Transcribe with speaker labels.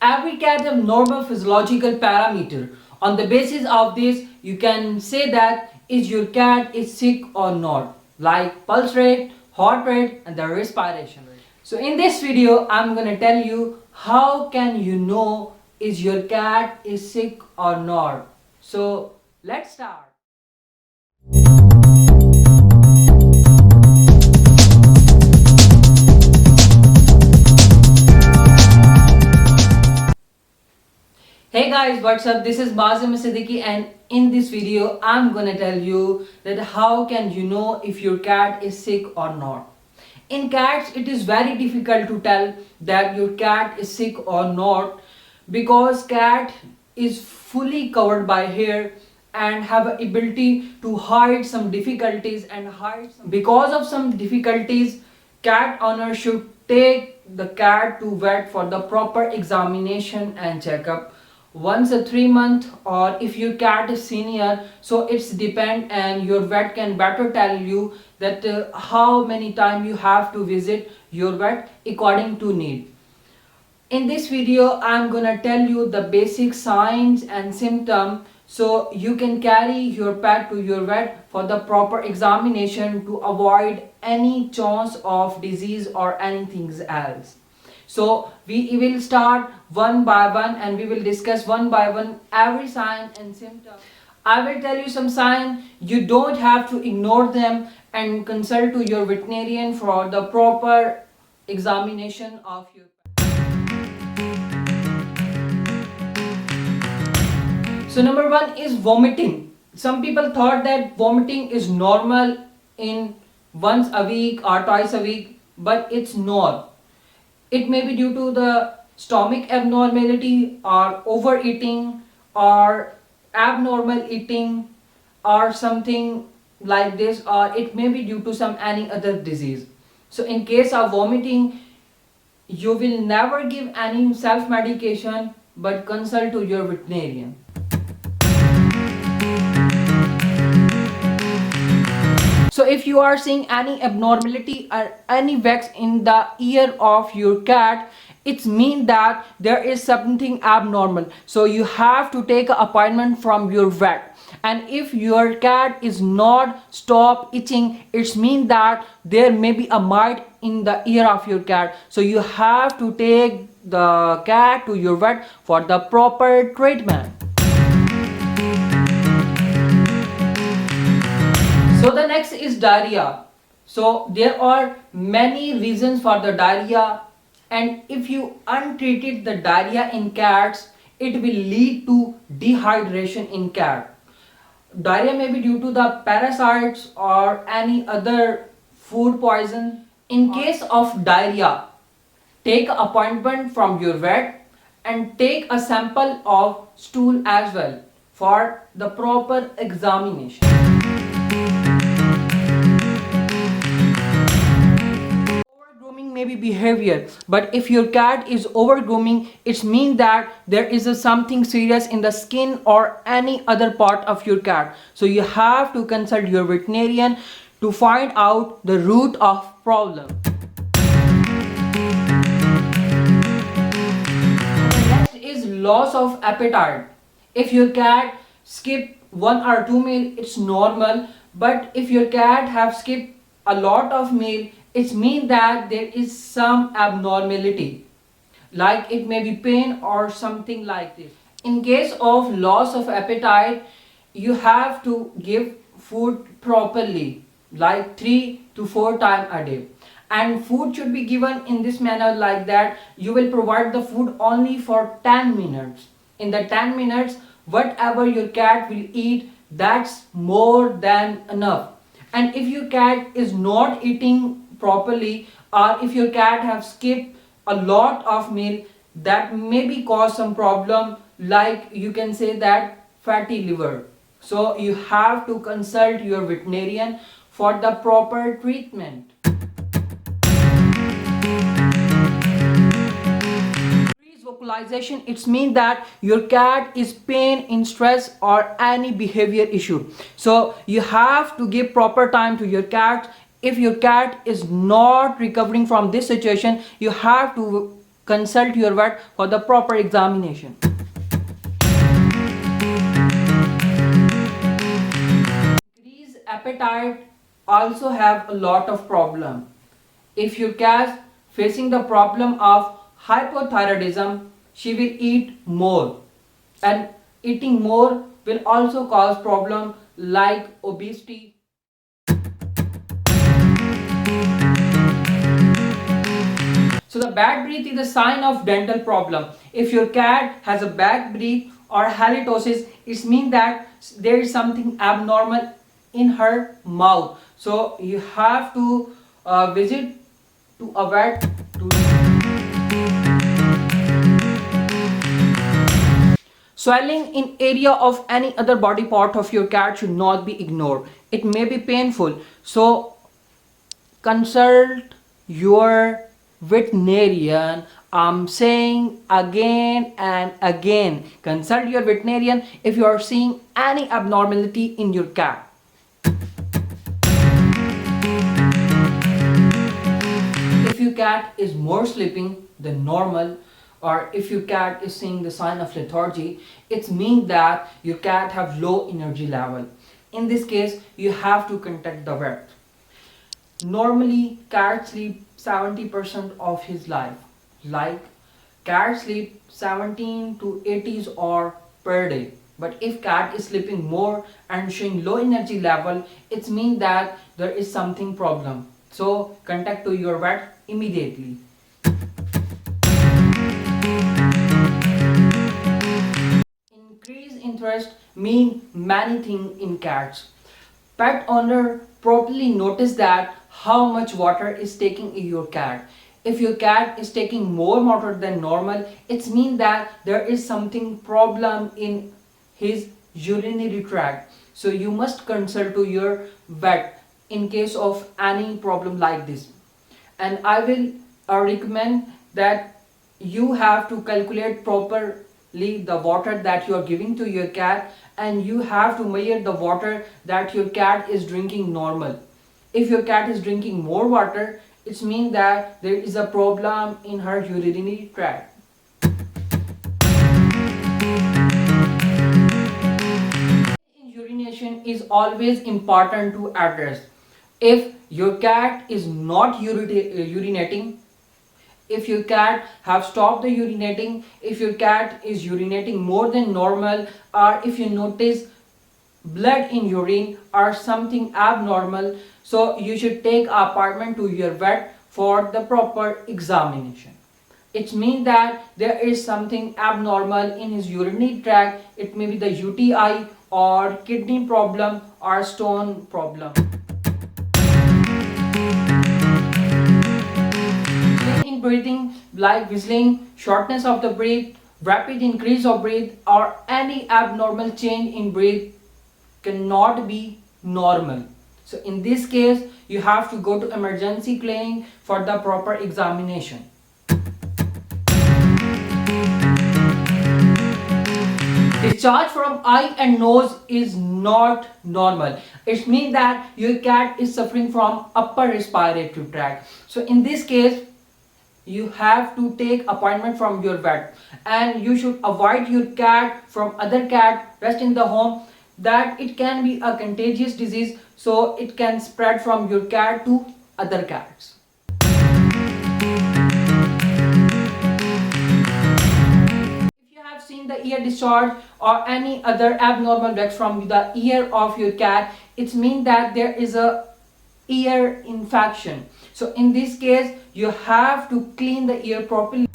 Speaker 1: Every cat have normal physiological parameter. On the basis of this, you can say that is your cat is sick or not, like pulse rate, heart rate, and the respiration rate. So in this video, I'm gonna tell you how can you know is your cat is sick or not. So let's start. Hey guys, what's up? This is Bazim Siddiqui, and in this video I'm gonna tell you that how can you know if your cat is sick or not. In cats it is very difficult to tell that your cat is sick or not because cat is fully covered by hair and have a ability to hide some difficulties and hide some. Because of some difficulties, cat owner should take the cat to vet for the proper examination and checkup once a 3 month, or if your cat is senior, so it's depend and your vet can better tell you that how many time you have to visit your vet according to need. In this video I'm gonna tell you the basic signs and symptoms so you can carry your pet to your vet for the proper examination to avoid any chance of disease or anything else. So we will start one by one and we will discuss one by one every sign and symptom. I will tell you some sign. You don't have to ignore them and consult to your veterinarian for the proper examination of your pet. So number one is vomiting. Some people thought that vomiting is normal in once a week or twice a week, but it's not. It may be due to the stomach abnormality or overeating or abnormal eating or something like this, or it may be due to some any other disease. So in case of vomiting, you will never give any self medication but consult to your veterinarian. So if you are seeing any abnormality or any wax in the ear of your cat, it means that there is something abnormal. So you have to take an appointment from your vet. And if your cat is not stop itching, it means that there may be a mite in the ear of your cat. So you have to take the cat to your vet for the proper treatment. So the next is diarrhea. So there are many reasons for the diarrhea, and if you untreated the diarrhea in cats, it will lead to dehydration in cat. Diarrhea may be due to the parasites or any other food poison. In case of diarrhea, take an appointment from your vet and take a sample of stool as well for the proper examination. Overgrooming may be behavior, but if your cat is overgrooming, it means that there is something serious in the skin or any other part of your cat. So you have to consult your veterinarian to find out the root of problem. Next is loss of appetite. If your cat skip 1 or 2 meals, it's normal, but if your cat have skipped a lot of meal, it means that there is some abnormality, like it may be pain or something like this. In case of loss of appetite, you have to give food properly, like 3 to 4 times a day. And food should be given in this manner, like that you will provide the food only for 10 minutes. In the 10 minutes, whatever your cat will eat, that's more than enough. And if your cat is not eating properly, or if your cat have skipped a lot of meal, that may be cause some problem, like you can say that fatty liver. So you have to consult your veterinarian for the proper treatment. Vocalization, it means that your cat is pain in stress or any behavior issue. So you have to give proper time to your cat If your cat is not recovering from this situation, you have to consult your vet for the proper examination. Increased appetite also have a lot of problem. If your cat facing the problem of hypothyroidism, she will eat more, and eating more will also cause problem like obesity. So the bad breath is a sign of dental problem. If your cat has a bad breath or halitosis, it means that there is something abnormal in her mouth. So you have to visit to a vet to. Swelling in area of any other body part of your cat should not be ignored. It may be painful. So consult your veterinarian. I'm saying again and again, consult your veterinarian if you are seeing any abnormality in your cat. If your cat is more sleeping than normal, or if your cat is seeing the sign of lethargy, it means that your cat have low energy level. In this case, you have to contact the vet. Normally, cats sleep 70% of his life. Like, cats sleep 17 to 80 hours per day. But if cat is sleeping more and showing low energy level, it means that there is something problem. So contact to your vet immediately. Increased interest mean many things in cats. Pet owner properly notice that how much water is taking in your cat. If your cat is taking more water than normal, it means that there is something problem in his urinary tract. So you must consult to your vet in case of any problem like this. And I will recommend that you have to calculate properly the water that you are giving to your cat, and you have to measure the water that your cat is drinking normal. If your cat is drinking more water, it means that there is a problem in her urinary tract. Urination is always important to address. If your cat is not urinating, if your cat have stopped the urinating, if your cat is urinating more than normal, or if you notice blood in urine or something abnormal, so you should take an appointment to your vet for the proper examination. It means that there is something abnormal in his urinary tract. It may be the UTI or kidney problem or stone problem. In breathing, like whistling, shortness of the breath, rapid increase of breath, or any abnormal change in breath cannot be normal. So in this case, you have to go to emergency clinic for the proper examination. Discharge from eye and nose is not normal. It means that your cat is suffering from upper respiratory tract. So in this case, you have to take appointment from your vet, and you should avoid your cat from other cat rest in the home, that it can be a contagious disease, so it can spread from your cat to other cats. If you have seen the ear discharge or any other abnormal wax from the ear of your cat, it means that there is a ear infection. So in this case, you have to clean the ear properly.